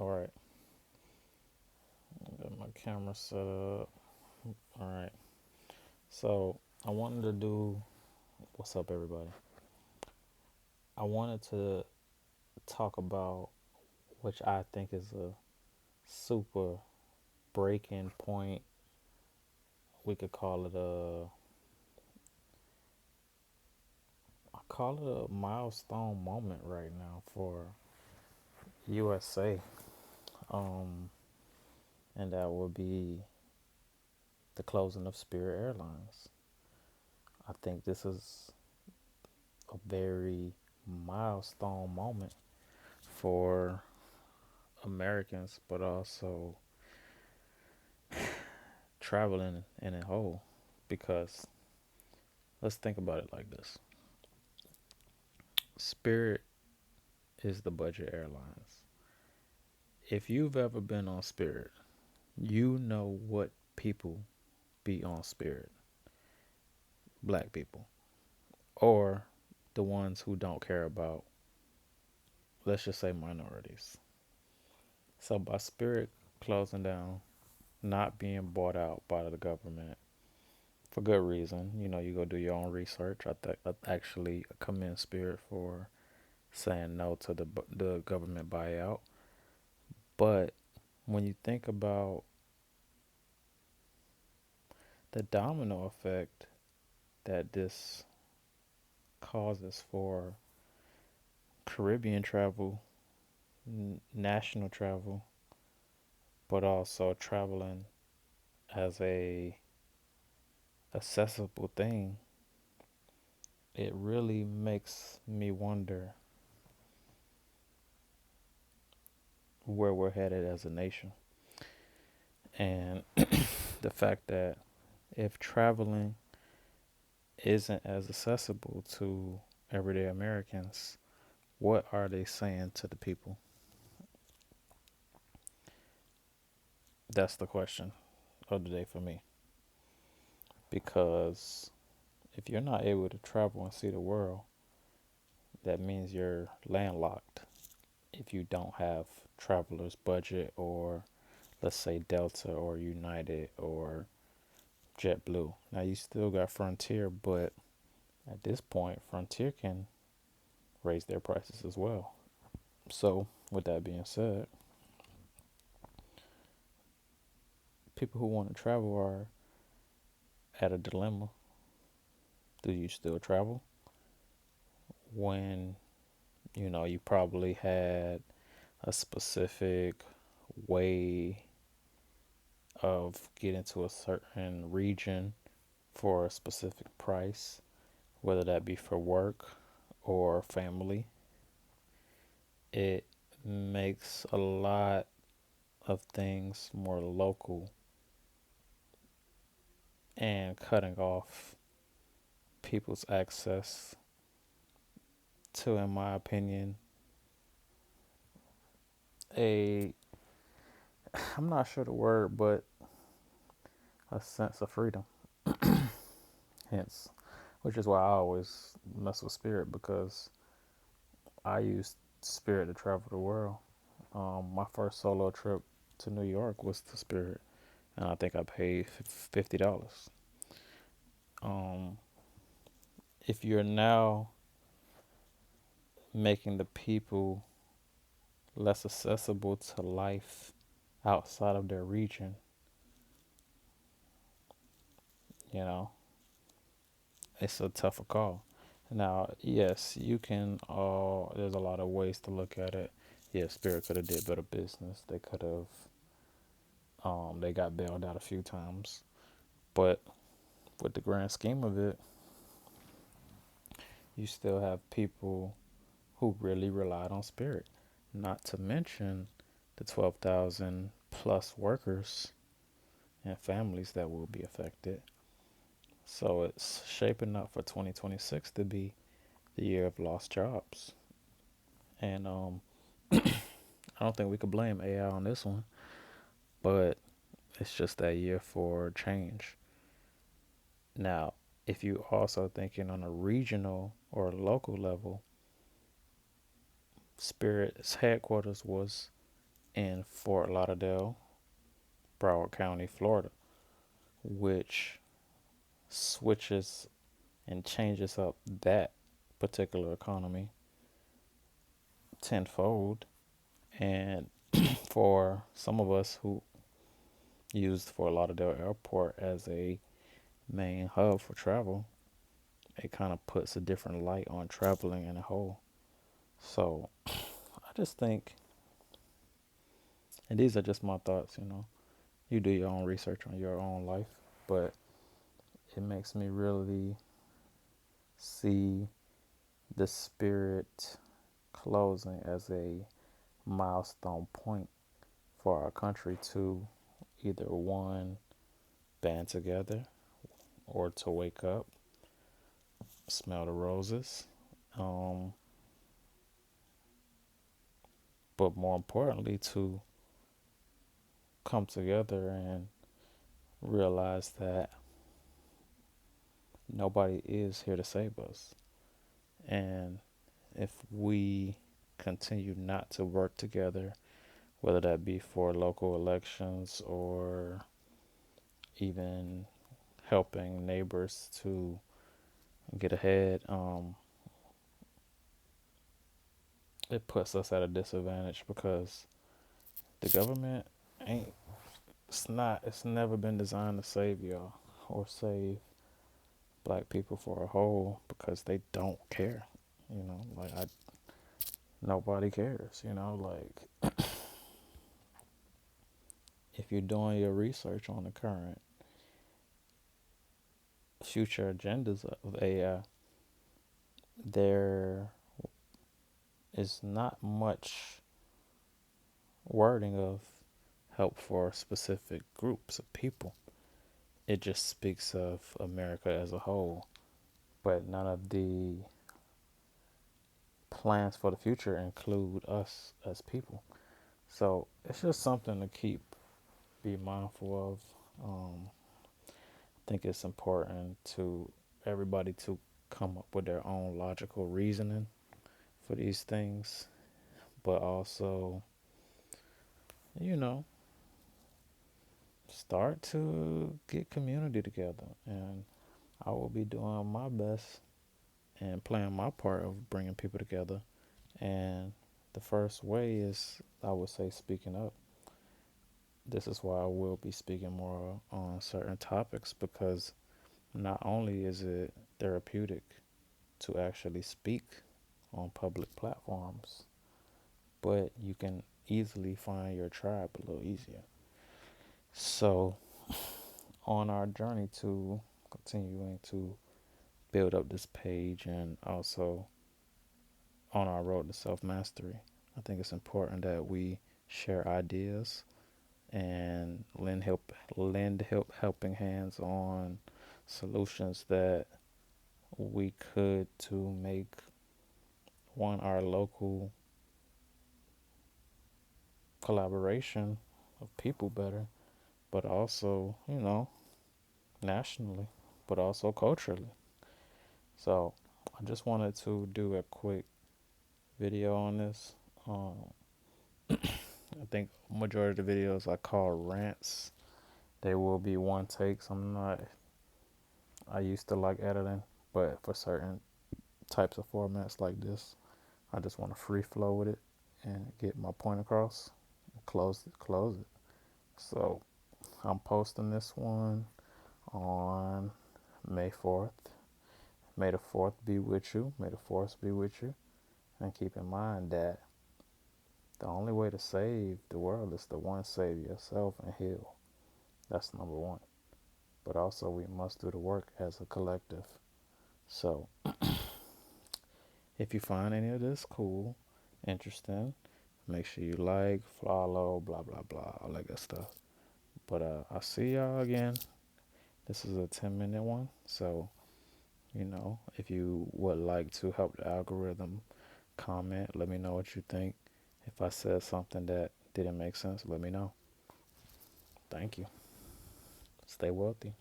All right, got my camera set up. All right, so I wanted to do. What's up, everybody? I wanted to talk about which I think is a super breaking point. We could call it I call it a milestone moment right now for USA. Um, and that would be the closing of Spirit Airlines. I think this is a very milestone moment for Americans, but also traveling in a whole. Because let's think about it like this: Spirit is the budget airlines. If you've ever been on Spirit, you know what people be on Spirit: black people, or the ones who don't care about, let's just say, minorities. So by Spirit closing down, not being bought out by the government for good reason, you go do your own research. I think I actually commend Spirit for saying no to the government buyout. But when you think about the domino effect that this causes for Caribbean travel, national travel, but also traveling as a accessible thing, it really makes me wonder where we're headed as a nation. And the fact that if traveling isn't as accessible to everyday Americans, what are they saying to the people? That's the question of the day for me. Because if you're not able to travel and see the world, that means you're landlocked. If you don't have traveler's budget, or let's say Delta or United or JetBlue. Now you still got Frontier, but at this point, Frontier can raise their prices as well. So, with that being said, people who want to travel are at a dilemma. Do you still travel when you probably had a specific way of getting to a certain region for a specific price, whether that be for work or family? It makes a lot of things more local and cutting off people's access to, in my opinion, a I'm not sure the word, but a sense of freedom. Hence, which is why I always mess with Spirit, because I use Spirit to travel the world. My first solo trip to New York was to Spirit, and I think I paid $50. Um, if you're now making the people less accessible to life outside of their region, you know, it's a tougher call. Now, yes, you can. There's a lot of ways to look at it. Yeah, Spirit could have did better business. They could have. They got bailed out a few times, but with the grand scheme of it, you still have people who really relied on Spirit. Not to mention the 12,000 plus workers and families that will be affected. So it's shaping up for 2026 to be the year of lost jobs. And I don't think we could blame AI on this one, but it's just that year for change. Now, if you also thinking on a regional or local level, Spirit's headquarters was in Fort Lauderdale, Broward County, Florida, which switches and changes up that particular economy tenfold. And for some of us who used Fort Lauderdale Airport as a main hub for travel, it kind of puts a different light on traveling in a whole. So I just think, and these are just my thoughts, you do your own research on your own life, but it makes me really see the Spirit closing as a milestone point for our country to either one, band together, or to wake up, smell the roses, um, but more importantly, to come together and realize that nobody is here to save us. And if we continue not to work together, whether that be for local elections or even helping neighbors to get ahead, it puts us at a disadvantage because the government ain't, it's never been designed to save y'all or save black people for a whole because they don't care. Like nobody cares, like if you're doing your research on the current future agendas of AI, there is not much wording of help for specific groups of people. It just speaks of America as a whole, but none of the plans for the future include us as people. So it's just something to be mindful of. I think it's important to everybody to come up with their own logical reasoning for these things, but also, you know, start to get community together. And I will be doing my best and playing my part of bringing people together. And the first way is, I would say, speaking up. This is why I will be speaking more on certain topics because not only is it therapeutic to actually speak on public platforms, but you can easily find your tribe a little easier. So, on our journey to continuing to build up this page and also on our road to self mastery, I think it's important that we share ideas and lend helping hands on solutions that we could to make one our local collaboration of people better, but also, nationally, but also culturally. So I just wanted to do a quick video on this. I think majority of the videos I call rants. They will be one takes. I used to like editing, but for certain types of formats like this, I just want to free flow with it and get my point across. Close it. So I'm posting this one on May 4th. May the 4th be with you. May the 4th be with you. And keep in mind that the only way to save the world is to one, save yourself and heal. That's number one. But also, we must do the work as a collective. So, if you find any of this cool, interesting, make sure you like, follow, blah, blah, blah, all that good stuff. But I'll see y'all again. This is a 10-minute one. So, if you would like to help the algorithm, comment, let me know what you think. If I said something that didn't make sense, let me know. Thank you. Stay wealthy.